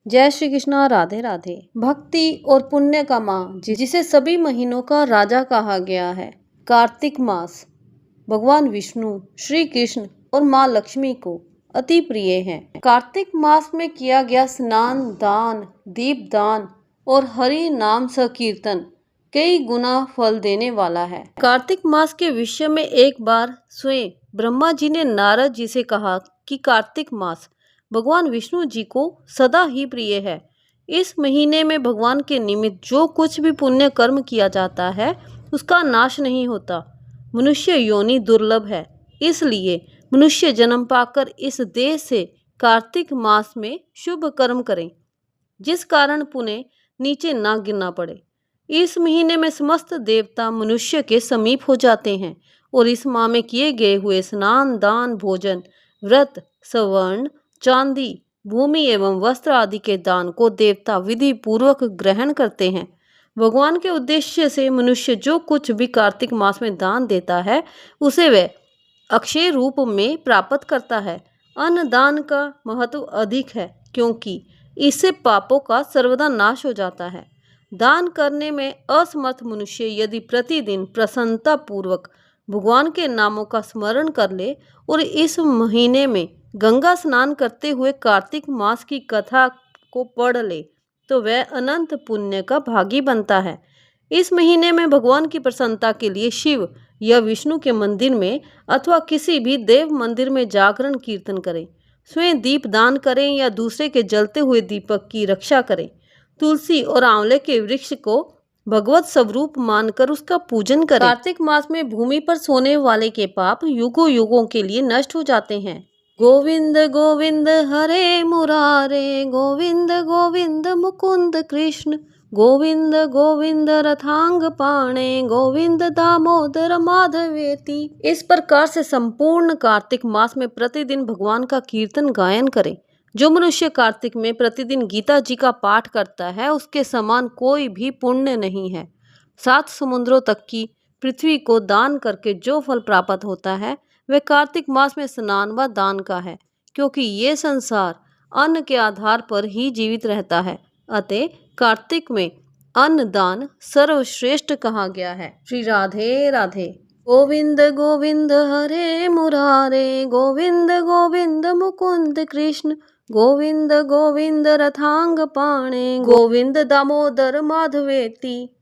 जय श्री कृष्णा। राधे राधे। भक्ति और पुण्य का माह जिसे सभी महीनों का राजा कहा गया है। कार्तिक मास भगवान विष्णु, श्री कृष्ण और माँ लक्ष्मी को अति प्रिय है। कार्तिक मास में किया गया स्नान, दान, दीपदान और हरि नाम संकीर्तन कई गुना फल देने वाला है। कार्तिक मास के विषय में एक बार स्वयं ब्रह्मा जी ने नारद जी से कहा कि कार्तिक मास भगवान विष्णु जी को सदा ही प्रिय है। इस महीने में भगवान के निमित्त जो कुछ भी पुण्य कर्म किया जाता है उसका नाश नहीं होता। मनुष्य योनि दुर्लभ है, इसलिए मनुष्य जन्म पाकर इस देह से कार्तिक मास में शुभ कर्म करें, जिस कारण पुण्य नीचे ना गिरना पड़े। इस महीने में समस्त देवता मनुष्य के समीप हो जाते हैं और इस माह में किए गए हुए स्नान, दान, भोजन, व्रत, स्वर्ण, चांदी, भूमि एवं वस्त्र आदि के दान को देवता विधि पूर्वक ग्रहण करते हैं। भगवान के उद्देश्य से मनुष्य जो कुछ भी कार्तिक मास में दान देता है उसे वह अक्षय रूप में प्राप्त करता है। अन्न दान का महत्व अधिक है क्योंकि इससे पापों का सर्वदा नाश हो जाता है। दान करने में असमर्थ मनुष्य यदि प्रतिदिन प्रसन्नता पूर्वक भगवान के नामों का स्मरण कर ले और इस महीने में गंगा स्नान करते हुए कार्तिक मास की कथा को पढ़ ले तो वह अनंत पुण्य का भागी बनता है। इस महीने में भगवान की प्रसन्नता के लिए शिव या विष्णु के मंदिर में अथवा किसी भी देव मंदिर में जागरण कीर्तन करें, स्वयं दीप दान करें या दूसरे के जलते हुए दीपक की रक्षा करें। तुलसी और आंवले के वृक्ष को भगवत स्वरूप मानकर उसका पूजन करें। कार्तिक मास में भूमि पर सोने वाले के पाप युगों युगों के लिए नष्ट हो जाते हैं। गोविंद गोविंद हरे मुरारे, गोविंद गोविंद मुकुंद कृष्ण, गोविंद गोविंद रथांग पाणे, गोविंद दामोदर माधवेति। इस प्रकार से संपूर्ण कार्तिक मास में प्रतिदिन भगवान का कीर्तन गायन करें। जो मनुष्य कार्तिक में प्रतिदिन गीता जी का पाठ करता है उसके समान कोई भी पुण्य नहीं है। 7 समुद्रों तक की पृथ्वी को दान करके जो फल प्राप्त होता है वह कार्तिक मास में स्नान व दान का है, क्योंकि ये संसार अन्न के आधार पर ही जीवित रहता है। अतः कार्तिक में अन्न दान सर्वश्रेष्ठ कहा गया है। श्री राधे राधे। गोविंद गोविंद हरे मुरारे, गोविंद गोविंद मुकुंद कृष्ण, गोविंद गोविंद रथांग पाणे, गोविंद दामोदर माधवेति।